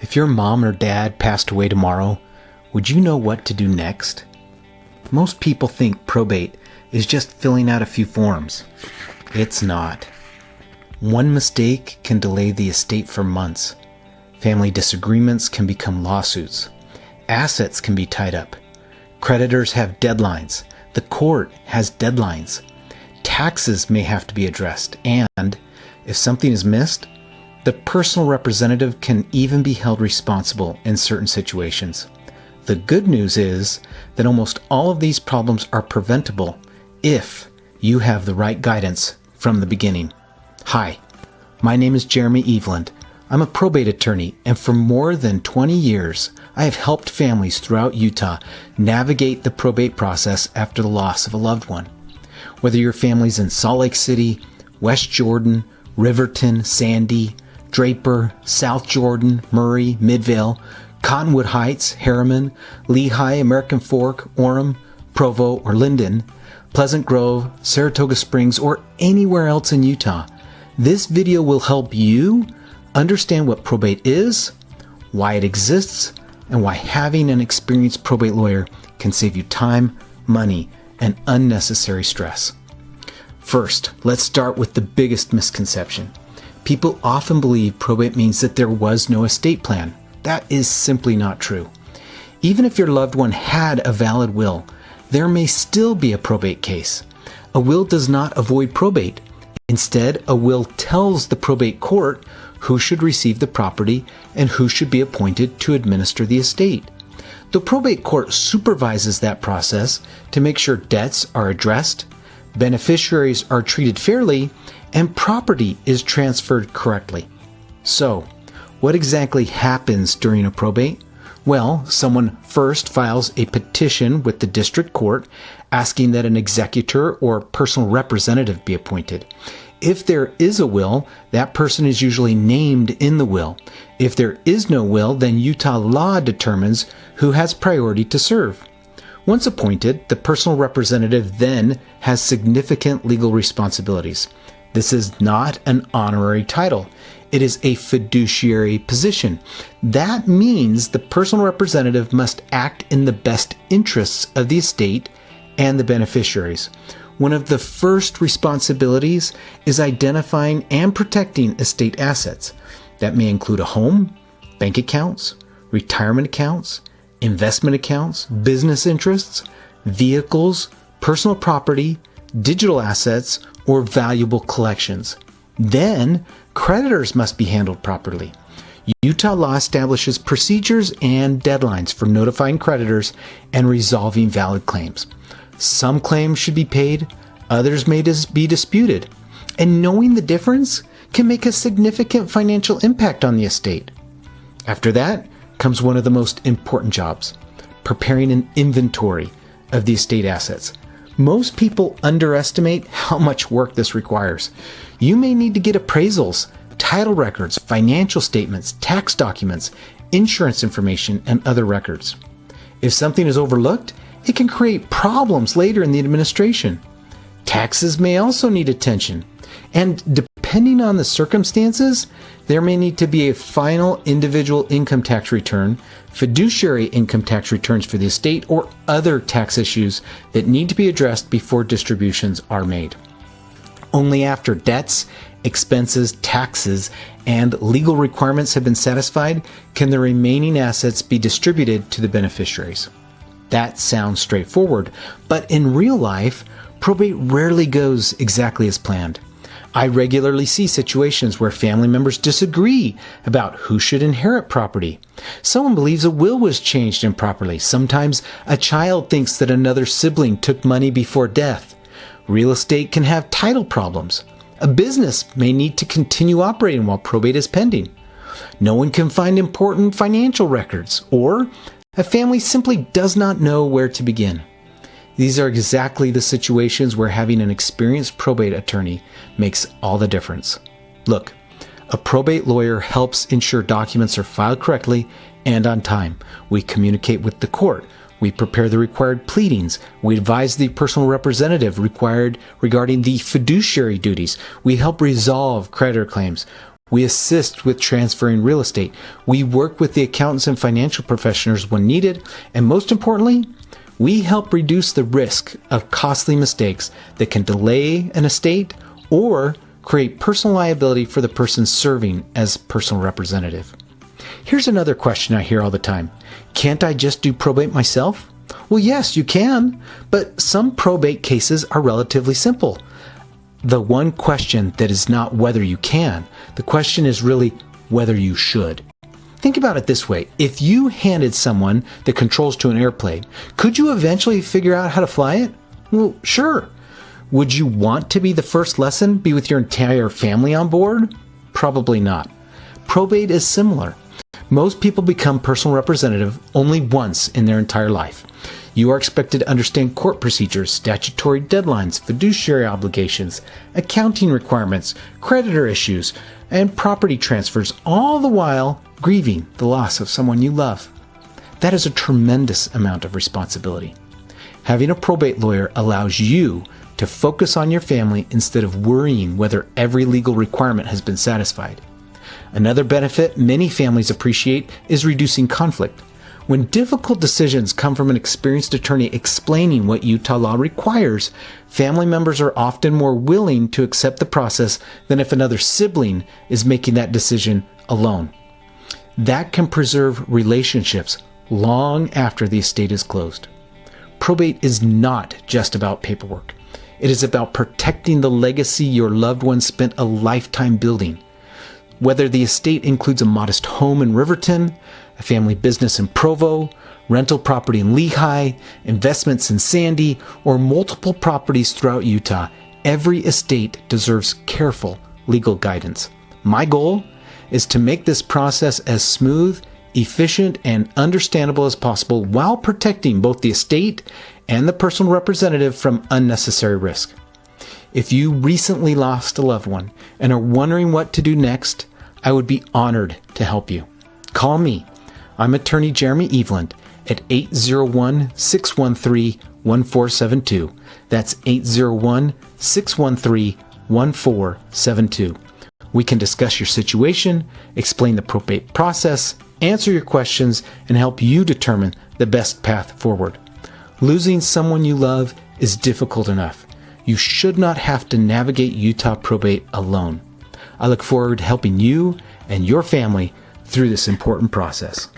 If your mom or dad passed away tomorrow, would you know what to do next? Most people think probate is just filling out a few forms. It's not. One mistake can delay the estate for months. Family disagreements can become lawsuits. Assets can be tied up. Creditors have deadlines. The court has deadlines. Taxes may have to be addressed. And if something is missed, the personal representative can even be held responsible in certain situations. The good news is that almost all of these problems are preventable if you have the right guidance from the beginning. Hi, my name is Jeremy Eveland. I'm a probate attorney, and for more than 20 years, I have helped families throughout Utah navigate the probate process after the loss of a loved one. Whether your family's in Salt Lake City, West Jordan, Riverton, Sandy, Draper, South Jordan, Murray, Midvale, Cottonwood Heights, Harriman, Lehigh, American Fork, Orem, Provo, or Lindon, Pleasant Grove, Saratoga Springs, or anywhere else in Utah, this video will help you understand what probate is, why it exists, and why having an experienced probate lawyer can save you time, money, and unnecessary stress. First, let's start with the biggest misconception. People often believe probate means that there was no estate plan. That is simply not true. Even if your loved one had a valid will, there may still be a probate case. A will does not avoid probate. Instead, a will tells the probate court who should receive the property and who should be appointed to administer the estate. The probate court supervises that process to make sure debts are addressed, beneficiaries are treated fairly, and property is transferred correctly. So, what exactly happens during a probate? Well, someone first files a petition with the district court asking that an executor or personal representative be appointed. If there is a will, that person is usually named in the will. If there is no will, then Utah law determines who has priority to serve. Once appointed, the personal representative then has significant legal responsibilities. This is not an honorary title. It is a fiduciary position. That means the personal representative must act in the best interests of the estate and the beneficiaries. One of the first responsibilities is identifying and protecting estate assets. That may include a home, bank accounts, retirement accounts, investment accounts, business interests, vehicles, personal property, digital assets, or valuable collections. Then, creditors must be handled properly. Utah law establishes procedures and deadlines for notifying creditors and resolving valid claims. Some claims should be paid, others may be disputed, and knowing the difference can make a significant financial impact on the estate. After that comes one of the most important jobs, preparing an inventory of the estate assets. Most people underestimate how much work this requires. You may need to get appraisals, title records, financial statements, tax documents, insurance information, and other records. If something is overlooked, it can create problems later in the administration. Taxes may also need attention, and depending on the circumstances, there may need to be a final individual income tax return, fiduciary income tax returns for the estate, or other tax issues that need to be addressed before distributions are made. Only after debts, expenses, taxes, and legal requirements have been satisfied can the remaining assets be distributed to the beneficiaries. That sounds straightforward, but in real life, probate rarely goes exactly as planned. I regularly see situations where family members disagree about who should inherit property. Someone believes a will was changed improperly. Sometimes a child thinks that another sibling took money before death. Real estate can have title problems. A business may need to continue operating while probate is pending. No one can find important financial records, or a family simply does not know where to begin. These are exactly the situations where having an experienced probate attorney makes all the difference. Look, a probate lawyer helps ensure documents are filed correctly and on time. We communicate with the court. We prepare the required pleadings. We advise the personal representative required regarding the fiduciary duties. We help resolve creditor claims. We assist with transferring real estate. We work with the accountants and financial professionals when needed. And most importantly, we help reduce the risk of costly mistakes that can delay an estate or create personal liability for the person serving as personal representative. Here's another question I hear all the time. Can't I just do probate myself? Well, yes, you can, but some probate cases are relatively simple. The one question that is not whether you can, the question is really whether you should. Think about it this way. If you handed someone the controls to an airplane, could you eventually figure out how to fly it? Well, sure. Would you want to be the first lesson, be with your entire family on board? Probably not. Probate is similar. Most people become personal representative only once in their entire life. You are expected to understand court procedures, statutory deadlines, fiduciary obligations, accounting requirements, creditor issues, and property transfers, all the while grieving the loss of someone you love. That is a tremendous amount of responsibility. Having a probate lawyer allows you to focus on your family instead of worrying whether every legal requirement has been satisfied. Another benefit many families appreciate is reducing conflict. When difficult decisions come from an experienced attorney explaining what Utah law requires, family members are often more willing to accept the process than if another sibling is making that decision alone. That can preserve relationships long after the estate is closed. Probate is not just about paperwork. It is about protecting the legacy your loved one spent a lifetime building. Whether the estate includes a modest home in Riverton, a family business in Provo, rental property in Lehigh, investments in Sandy, or multiple properties throughout Utah, every estate deserves careful legal guidance. My goal is to make this process as smooth, efficient, and understandable as possible while protecting both the estate and the personal representative from unnecessary risk. If you recently lost a loved one and are wondering what to do next, I would be honored to help you. Call me. I'm attorney Jeremy Eveland at 801-613-1472. That's 801-613-1472. We can discuss your situation, explain the probate process, answer your questions, and help you determine the best path forward. Losing someone you love is difficult enough. You should not have to navigate Utah probate alone. I look forward to helping you and your family through this important process.